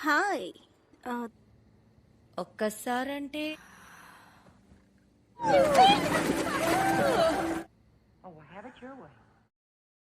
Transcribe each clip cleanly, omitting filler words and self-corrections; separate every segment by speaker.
Speaker 1: Hi.
Speaker 2: ఒక్కసారంటే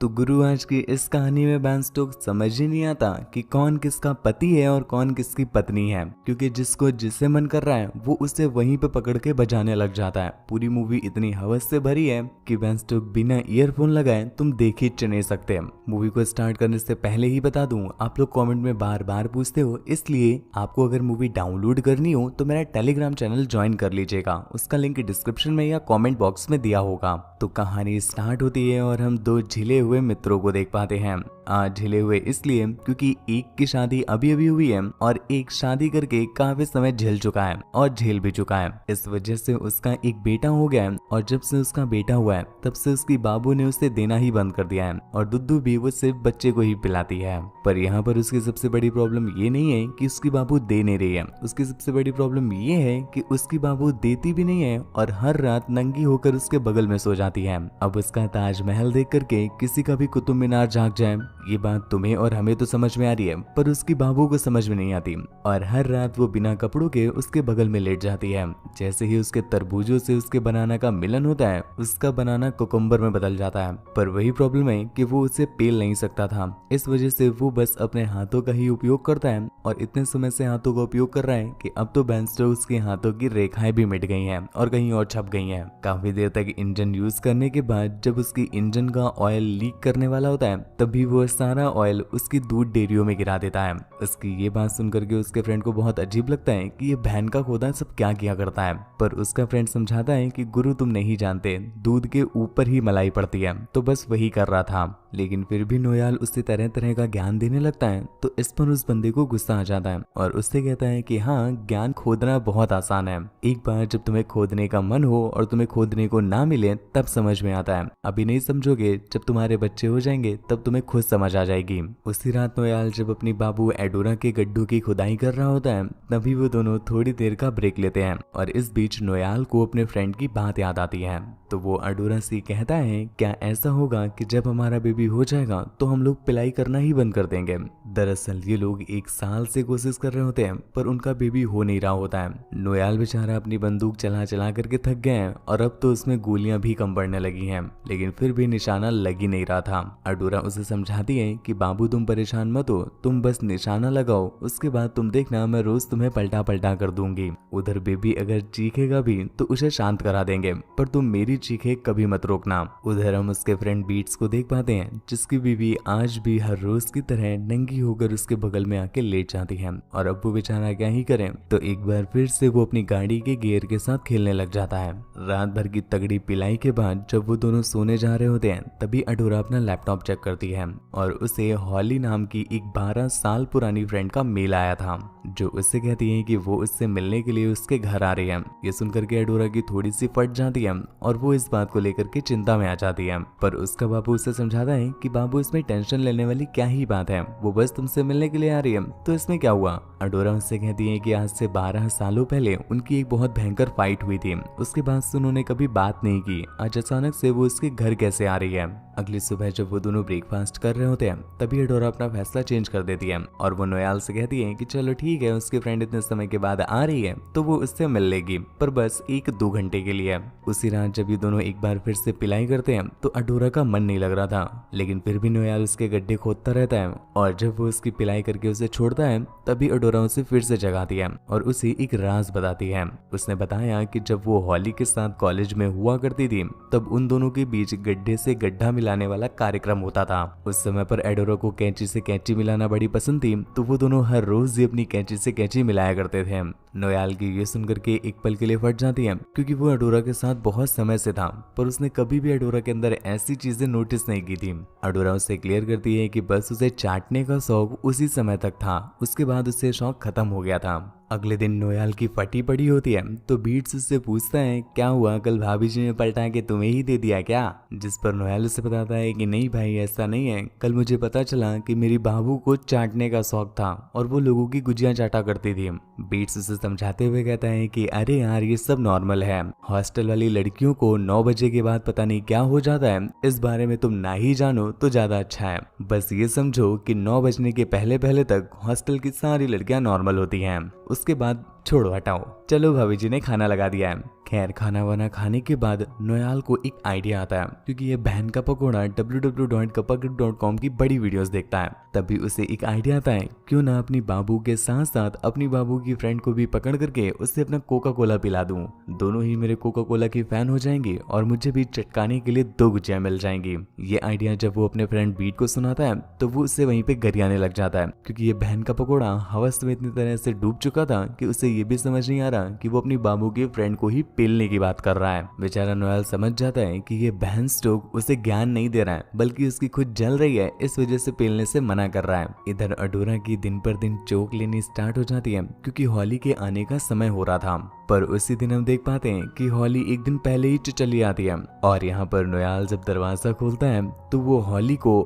Speaker 3: तो गुरु आज की इस कहानी में बैन स्टोक्स समझ ही नहीं आता कि कौन किसका पति है और कौन किसकी पत्नी है, क्योंकि जिसको जिससे मन कर रहा है वो उसे वहीं पे पकड़ के बजाने लग जाता है। पूरी मूवी इतनी हवस से भरी है कि बैन स्टोक बिना ईयरफोन लगाए तुम देख ही नहीं सकते। मूवी को स्टार्ट करने से पहले ही बता दूं, आप लोग कमेंट में बार बार पूछते हो, इसलिए आपको अगर मूवी डाउनलोड करनी हो तो मेरा टेलीग्राम चैनल ज्वाइन कर लीजिएगा। उसका लिंक डिस्क्रिप्शन में या कॉमेंट बॉक्स में दिया होगा। तो कहानी स्टार्ट होती है और हम दो झिले हुए मित्रों को देख पाते हैं। आज झिले हुए इसलिए क्योंकि एक की शादी अभी अभी हुई है और एक शादी करके काफी समय झेल चुका है और झेल भी चुका है। इस वजह से उसका एक बेटा हो गया है और जब से उसका बेटा हुआ है तब से उसकी बाबू ने उसे देना ही बंद कर दिया है और दूध भी वो सिर्फ बच्चे को ही पिलाती है। पर यहाँ पर उसकी सबसे बड़ी प्रॉब्लम ये नहीं है कि उसकी बाबू दे नहीं रही है, उसकी सबसे बड़ी प्रॉब्लम ये है कि उसकी बाबू देती भी नहीं है और हर रात नंगी होकर उसके बगल में सो जाती है। अब उसका ताजमहल देख करके किसी का भी कुतुब मीनार जाग जाए, ये बात तुम्हें और हमें तो समझ में आ रही है, पर उसकी बाबू को समझ में नहीं आती और हर रात वो बिना कपड़ों के उसके बगल में लेट जाती है। जैसे ही उसके तरबूजों से उसके बनाना का मिलन होता है, उसका बनाना कुकुम्बर में बदल जाता है। पर वही प्रॉब्लम है कि वो उसे पेल नहीं सकता था, इस वजह से वो बस अपने हाथों का ही उपयोग करता है और इतने समय से हाथों का उपयोग कर रहा है कि अब तो बैन स्टोक्स के हाथों की रेखाएं भी मिट गई हैं और कहीं और छप गई हैं। काफी देर तक इंजन यूज करने के बाद जब उसकी इंजन का ऑयल लीक करने वाला होता है, तभी वो सारा ऑयल उसकी दूध डेयरियों में गिरा देता है। उसकी ये बात सुनकर के उसके फ्रेंड को बहुत अजीब लगता है कि ये बहन का खोदा सब क्या किया करता है। पर उसका फ्रेंड समझाता है कि गुरु तुम नहीं जानते, दूध के ऊपर ही मलाई पड़ती है, तो बस वही कर रहा था। लेकिन फिर भी नोयाल उससे तरह तरह का ज्ञान देने लगता है, तो इस पर उस बंदे को गुस्सा आ जाता है और उससे कहता है कि हाँ, ज्ञान खोदना बहुत आसान है, एक बार जब तुम्हें खोदने का मन हो और तुम्हें खोदने को ना मिले तब समझ में आता है, अभी नहीं समझोगे, जब तुम्हारे बच्चे हो जाएंगे तब तुम्हें खुद समझ आ जाएगी। उसी रात नोयाल जब अपनी बाबू एडोरा के गड्ढों की खुदाई कर रहा होता है, तभी वो दोनों थोड़ी देर का ब्रेक लेते हैं और इस बीच नोयाल को अपने फ्रेंड की बात याद आती है। तो वो एडोरा से कहता है, क्या ऐसा होगा कि जब हमारा बेबी हो जाएगा तो हम लोग पिलाई करना ही बंद कर देंगे। दरअसल ये लोग 1 साल से कोशिश कर रहे होते हैं पर उनका बेबी हो नहीं रहा होता है। नोयाल बेचारा अपनी बंदूक चला चला करके थक गए हैं और अब तो उसमें गोलियां भी कम पड़ने लगी हैं, लेकिन फिर भी निशाना लग ही नहीं रहा था। एडोरा उसे समझाती है कि बाबू तुम परेशान मत हो, तुम बस निशाना लगाओ, उसके बाद तुम देखना मैं रोज तुम्हें पलटा पलटा कर दूंगी। उधर बेबी अगर चीखेगा भी तो उसे शांत करा देंगे, पर तुम मेरी चीखे कभी मत रोकना। उधर हम उसके फ्रेंड बीट्स को देख पाते हैं, जिसकी बीवी आज भी हर रोज की तरह नंगी होकर उसके बगल में आके लेट जाती है और अब वो बेचारा क्या ही करे, तो एक बार फिर से वो अपनी गाड़ी के गियर के साथ खेलने लग जाता है। रात भर की तगड़ी पिलाई के बाद जब वो दोनों सोने जा रहे होते हैं, तभी एडोरा अपना लैपटॉप चेक करती है और उसे हॉली नाम की एक 12 साल पुरानी फ्रेंड का मेल आया था, जो उससे कहती है कि वो उससे मिलने के लिए उसके घर आ रही है। ये सुनकर के एडोरा की थोड़ी सी फट जाती है और वो इस बात को लेकर के चिंता में आ जाती है, पर उसका बाबू उसे समझाता है कि बाबू इसमें टेंशन लेने वाली क्या ही बात है, वो बस तुमसे मिलने के लिए आ रही है, तो इसमें क्या हुआ। एडोरा उससे कहती है कि आज से 12 सालों पहले उनकी एक बहुत भयंकर फाइट हुई थी, उसके बाद से उन्होंने कभी बात नहीं की, आज अचानक से वो उसके घर कैसे आ रही है। अगली सुबह जब वो दोनों ब्रेकफास्ट कर रहे होते हैं, तभी एडोरा अपना फैसला चेंज कर देती है और वो नोयाल से कहती है कि चलो ठीक है, उसकी फ्रेंड इतने समय के बाद आ रही है तो वो उससे मिल लेगी, पर बस 1-2 घंटे के लिए। उसी रात जब ये दोनों एक बार फिर से पिलाई करते हैं तो एडोरा का मन नहीं लग रहा था, लेकिन फिर भी नोयाल उसके गड्ढे खोदता रहता है और जब वो उसकी पिलाई करके उसे छोड़ता है, तभी एडोरा उसे फिर से जगाती है और उसे एक राज बताती है। उसने बताया कि जब वो हॉली के साथ कॉलेज में हुआ करती थी, तब उन दोनों के बीच गड्ढे से गड्ढा मिलाने वाला कार्यक्रम होता था। उस समय पर एडोरा को कैंची से कैंची मिलाना बड़ी पसंद थी, तो वो दोनों हर रोज ही अपनी कैंची से कैंची मिलाया करते थे। नोयाल की ये सुनकर के एक पल के लिए फट जाती है, क्योंकि वो एडोरा के साथ बहुत समय से था, पर उसने कभी भी एडोरा के अंदर ऐसी चीजें नोटिस नहीं की थी। एडोरा उससे क्लियर करती है कि बस उसे चाटने का शौक उसी समय तक था, उसके बाद उससे शौक खत्म हो गया था। अगले दिन नोयाल की फटी पड़ी होती है तो बीट्स उससे पूछता है क्या हुआ, कल भाभी जी ने पलटा के तुम्हें ही दे दिया क्या? जिस पर नोयाल उसे बताता है कि नहीं भाई ऐसा नहीं है, कल मुझे पता चला कि मेरी बाबू को चाटने का शौक था और वो लोगों की गुजियां चाटा करती थी। बीट्स उसे समझाते हुए कहता है कि अरे यार ये सब नॉर्मल है, हॉस्टल वाली लड़कियों को 9 बजे के बाद पता नहीं क्या हो जाता है, इस बारे में तुम ना ही जानो तो ज्यादा अच्छा है। बस ये समझो कि 9 बजने के पहले पहले तक हॉस्टल की सारी लड़कियां नॉर्मल होती हैं, उसके बाद छोड़ो हटाओ, चलो भाभी जी ने खाना लगा दिया है। खैर खाना वाना खाने के बाद नोयाल को एक आइडिया आता है, क्योंकि ये बहन का पकोड़ा www.kapagrip.com की बड़ी वीडियोस देखता है। तभी उसे एक आइडिया आता है, क्यों ना अपनी बाबू के साथ साथ अपनी बाबू की फ्रेंड को भी पकड़ करके उससे अपना कोका कोला पिला दूं। दोनों ही मेरे कोका कोला की फैन हो जाएंगी और मुझे भी चटकाने के लिए 2 गुजिया मिल जाएंगी। ये आइडिया जब वो अपने फ्रेंड बीट को सुनाता है तो वो उससे वहीं पे गरियाने लग जाता है, क्योंकि ये बहन का पकोड़ा हवस में इतनी तरह से डूब चुका था कि उसे ये भी समझ नहीं आ रहा कि वो अपनी बाबू के फ्रेंड को ही पेलने की बात कर रहा है। बेचारा नोयाल समझ जाता है कि ये बहन स्टोक उसे ज्ञान नहीं दे रहा है, बल्कि उसकी खुद जल रही है, इस वजह से पेलने से मना कर रहा है। इधर अडोरा की दिन पर दिन चोक लेनी स्टार्ट हो जाती है, क्योंकि हॉली के आने का समय हो रहा था। पर उसी दिन हम देख पाते हैं कि हॉली एक दिन पहले ही चली आती है और यहाँ पर नोयाल जब दरवाजा खोलता है तो वो हॉली को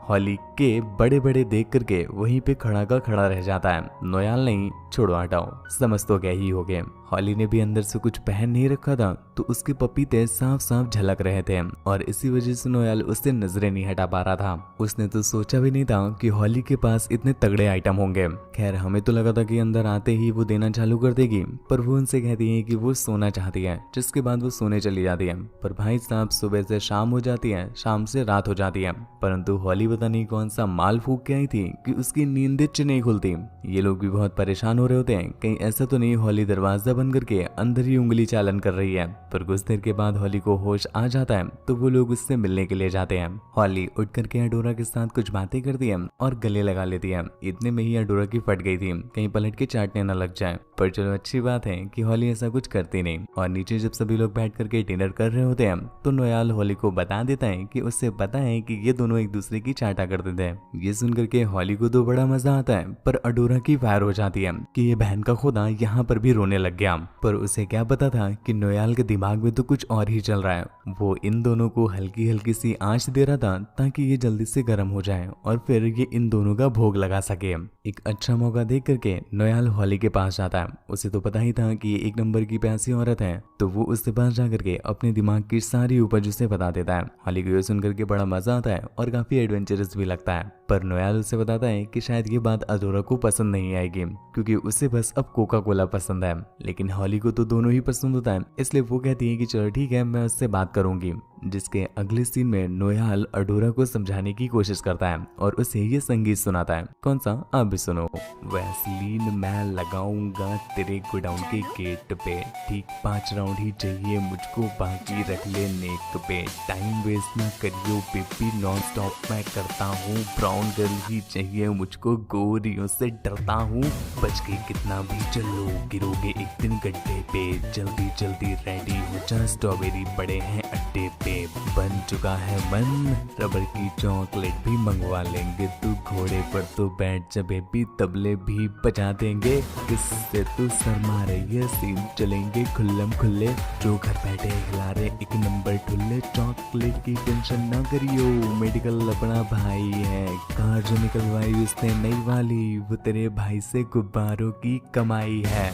Speaker 3: हॉली के बड़े बड़े देख करके वहीं पे खड़ा का खड़ा रह जाता है। नोयाल नहीं, छोड़ो हटाओ, समझ तो क्या ही हो गए। हॉली ने भी अंदर से कुछ पहन नहीं रखा था तो उसके पपीते साफ साफ झलक रहे थे और इसी वजह से नोयाल उससे नजरें नहीं हटा पा रहा था। उसने तो सोचा भी नहीं था कि हॉली के पास इतने तगड़े आइटम होंगे। खैर हमें तो लगा था कि अंदर आते ही वो देना चालू कर देगी, पर वो उनसे कहती है कि वो सोना चाहती है, जिसके बाद वो सोने चली जाती है। पर भाई साहब सुबह से शाम हो जाती है, शाम से रात हो जाती है, परंतु हॉली पता नहीं कौन सा माल फूक के आई थी कि उसकी नींद नहीं खुलती। ये लोग भी बहुत परेशान हो रहे होते हैं, कहीं ऐसा तो नहीं हॉली दरवाजा बंद करके अंदर ही उंगली चालन कर रही है। पर कुछ देर के बाद हॉली को होश आ जाता है तो वो लोग उससे मिलने के लिए जाते हैं। हॉली उठ करके अडोरा के साथ कुछ बातें करती है और गले लगा लेती है। इतने में ही अडोरा की फट गई थी, कहीं पलट के चाटने न लग जाए। पर चलो अच्छी बात है कि हॉली ऐसा कुछ करती नहीं। और नीचे जब सभी लोग बैठ करके डिनर कर रहे होते हैं तो नोयाल हॉली को बता देता है कि उससे पता है कि ये दोनों एक दूसरे की चाटा करते थे। ये सुन करके हॉली को तो बड़ा मजा आता है, पर अडोरा की फायर हो जाती है कि ये बहन का खुदा यहाँ पर भी रोने लग गया। पर उसे क्या पता था कि नोयाल के दिमाग में तो कुछ और ही चल रहा है। वो इन दोनों को हल्की हल्की सी आंच दे रहा था ताकि ये जल्दी से गर्म हो जाए और फिर ये इन दोनों का भोग लगा सके। एक अच्छा मौका देख करके नोयाल हॉली के पास जाता है। उसे तो पता ही था कि ये 1 नंबर की प्यासी औरत है, तो वो उसके पास जा करके अपने दिमाग की सारी उपज उसे बता देता है। हॉली को ये सुन करके बड़ा मजा आता है और काफी एडवेंचरस भी लगता है। पर नोयाल उसे बताता है कि शायद ये बात अडोरा को पसंद नहीं आएगी, क्योंकि उसे बस अब कोका कोला पसंद है। लेकिन हॉली को तो दोनों ही पसंद होता है, इसलिए वो कहती है कि चलो ठीक है, मैं उससे बात करूंगी। जिसके अगले सीन में नोयाल अडोरा को समझाने की कोशिश करता है और उसे ये संगीत सुनाता है। कौन सा? आप भी सुनो। वैसलीन मैं लगाऊंगा तेरे गोडाउन के गेट पे, ठीक 5 राउंड ही चाहिए मुझको, बाकी रख ले नेक पे, टाइम वेस्ट ना करियो बेबी, नॉन स्टॉप मैं करता हूँ, ब्राउन गर्ल ही चाहिए मुझको, गोरियों से डरता हूँ, बच के कितना भी चलो गिरोगे एक दिन गड्ढे पे, जल्दी जल्दी रेडी हो जा, स्ट्रॉबेरी पड़े हैं अड्डे पे, बन चुका है मन, रबड़ की चॉकलेट भी मंगवा लेंगे, तू घोड़े पर तो बैठ जा बेबी, तबले भी बजा देंगे, किससे तू शर्मा रही है, सीन चलेंगे खुल्लम खुल्ले, जो घर बैठे हिला रहे 1 नंबर ठुल्ले, चॉकलेट की टेंशन ना करियो, मेडिकल अपना भाई है, कार जो निकलवाई उसने नई वाली, वो तेरे भाई से गुब्बारों की कमाई है।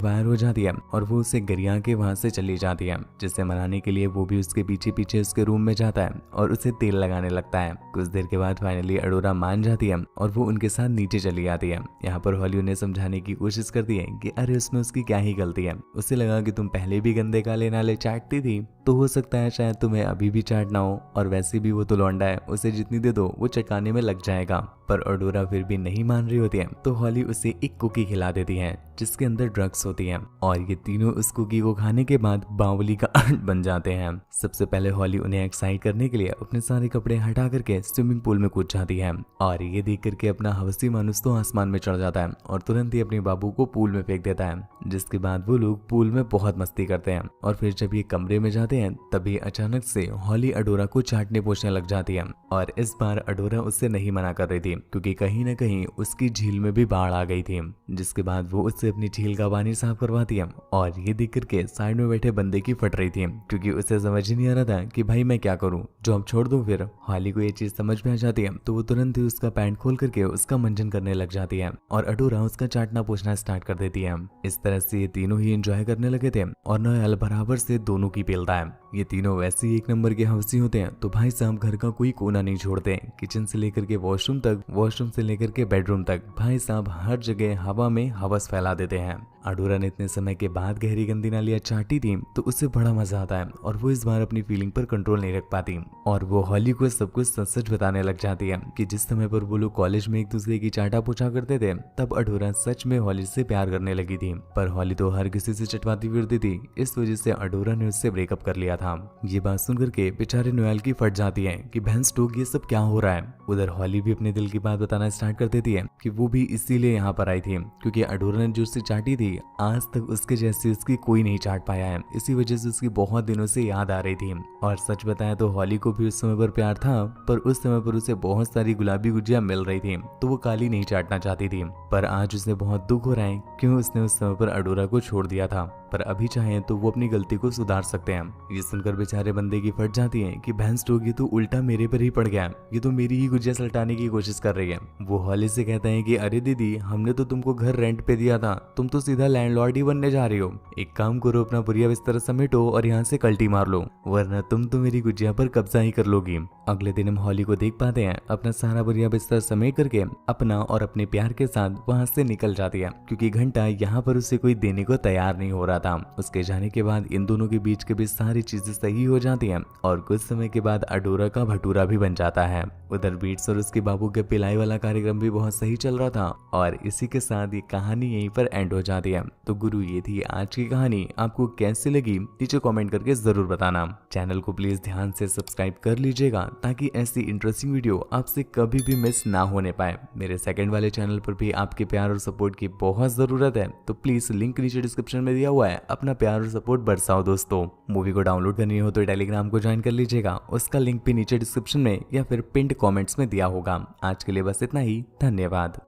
Speaker 3: वायर हो जाती है और वो उसे गरिया के वहां से चली जाती है, जिसे मनाने के लिए वो भी उसके पीछे पीछे उसके रूम में जाता है और उसे तेल लगाने लगता है। कुछ देर के बाद फाइनली अडोरा मान जाती है और वो उनके साथ नीचे चली आती है। यहाँ पर हॉली उन्हें समझाने की कोशिश करती है कि अरे उसमें उसकी क्या ही गलती है, उसे लगा कि तुम पहले भी गंदे काले नाले चाटती थी, तो हो सकता है शायद तुम्हें अभी भी चाटना हो, और वैसे भी वो तो लौंडा है, उसे जितनी दे दो वो चटकाने में लग जाएगा। पर अडोरा फिर भी नहीं मान रही होती है, तो हॉली उसे एक कुकी खिला देती है जिसके अंदर ड्रग्स होती है और ये तीनों उस कुकी को खाने के बाद बावली का आर्ट बन जाते हैं। सबसे पहले हॉली उन्हें एक्साइट करने के लिए अपने सारे कपड़े हटा करके स्विमिंग पूल में कूद जाती है और ये देख करके अपना हवसी मानुस तो आसमान में चढ़ जाता है और तुरंत ही अपने बाबू को पूल में फेंक देता है, जिसके बाद वो लोग पूल में बहुत मस्ती करते हैं। और फिर जब ये कमरे में जाते हैं तभी अचानक से हॉली अडोरा को चाटने पोछने लग जाती है। और इस बार अडोरा उससे नहीं मना कर रही थी क्योंकि कहीं ना कहीं उसकी झील में भी बाढ़ आ गई थी। जिसके बाद वो उससे अपनी झील का पानी साफ करवाती है। और ये देख करके साइड में बैठे बंदे की फट रही थी क्योंकि उसे समझ ही नहीं आ रहा था कि भाई मैं क्या करूं, जॉब छोड़ दूं। फिर हॉली को ये चीज समझ में आ जाती है तो वो तुरंत ही उसका पैंट खोल करके उसका मंजन करने लग जाती है और अडोरा उसका चाटना पोछना स्टार्ट कर देती है। इस तरह से ये तीनों ही एंजॉय करने लगे थे और नोएल बराबर से दोनों की पेलता है। ये तीनों वैसे ही एक नंबर के हवसी होते हैं तो भाई साहब घर का कोई कोना नहीं छोड़ते। किचन से लेकर के वॉशरूम तक, वॉशरूम से लेकर के बेडरूम तक, भाई साहब हर जगह हवा में हवस फैला देते हैं। अडोरा ने इतने समय के बाद गहरी गंदी नालियां चाटी थी तो उसे बड़ा मजा आता है और वो इस बार अपनी फीलिंग पर कंट्रोल नहीं रख पाती और वो हॉली को सब कुछ सच सच बताने लग जाती है कि जिस समय पर वो लोग कॉलेज में एक दूसरे की चाटा पूछा करते थे तब अडोरा सच में हॉली से प्यार करने लगी थी। पर हॉली तो हर किसी से चटवाती फिरती थी, इस वजह से अडोरा ने उससे ब्रेकअप कर लिया था। ये बात सुन करके बेचारे नोएल की फट जाती है कि बहन स्टोक ये सब क्या हो रहा है। उधर हॉली भी अपने दिल की बात बताना स्टार्ट कर देती है कि वो भी इसीलिए यहाँ पर आई थी क्योंकि अडोरा ने जो उससे चाटी थी आज तक उसके जैसी उसकी कोई नहीं चाट पाया है। इसी वजह से उसकी बहुत दिनों से याद आ रही थी। और सच बताया तो हॉली को भी उस समय पर प्यार था पर उस समय पर उसे बहुत सारी गुलाबी गुजिया मिल रही थी तो वो काली नहीं चाटना चाहती थी। पर आज उसे बहुत दुख हो रहा है क्यों उसने उस समय पर अडोरा को छोड़ दिया था। पर अभी चाहे तो वो अपनी गलती को सुधार सकते हैं। ये सुनकर बेचारे बंदे की फट जाती है कि बहन स्टोक ये तो उल्टा मेरे पर ही पड़ गया, ये तो मेरी ही गुजिया सलटाने की कोशिश कर रही है। वो हॉली से कहता है कि अरे दीदी हमने तो तुमको घर रेंट पे दिया था, तुम तो सीधा लैंडलॉर्ड ही बनने जा रही हो। एक काम करो अपना बुरिया बिस्तर समेटो और यहाँ से कल्टी मार लो वरना तुम तो मेरी गुजिया पर कब्जा ही कर लोगी। अगले दिन हम हॉली को देख पाते हैं अपना सारा बुरिया बिस्तर समेट करके अपना और अपने प्यार के साथ वहां से निकल जाती है क्योंकि घंटा यहाँ पर उसे कोई देने को तैयार नहीं हो रहा था। उसके जाने के बाद इन दोनों के बीच के भी सारी चीजें सही हो जाती हैं और कुछ समय के बाद अडोरा का भटूरा भी बन जाता है। उधर बीट्स और उसके बाबू के पिलाई वाला कार्यक्रम भी बहुत सही चल रहा था और इसी के साथ ये कहानी यहीं पर एंड हो जाती है। तो गुरु ये थी आज की कहानी, आपको कैसी लगी नीचे कमेंट करके जरूर बताना। चैनल को प्लीज ध्यान से सब्सक्राइब कर लीजिएगा ताकि ऐसी इंटरेस्टिंग वीडियो आपसे कभी भी मिस ना होने पाए। मेरे सेकंड वाले चैनल पर भी आपके प्यार और सपोर्ट की बहुत जरूरत है तो प्लीज लिंक नीचे डिस्क्रिप्शन में दिया हुआ है, अपना प्यार और सपोर्ट बरसाओ दोस्तों। मूवी को डाउनलोड करनी हो तो टेलीग्राम को ज्वाइन कर लीजिएगा, उसका लिंक भी नीचे डिस्क्रिप्शन में या फिर पिंड कमेंट्स में दिया होगा। आज के लिए बस इतना ही, धन्यवाद।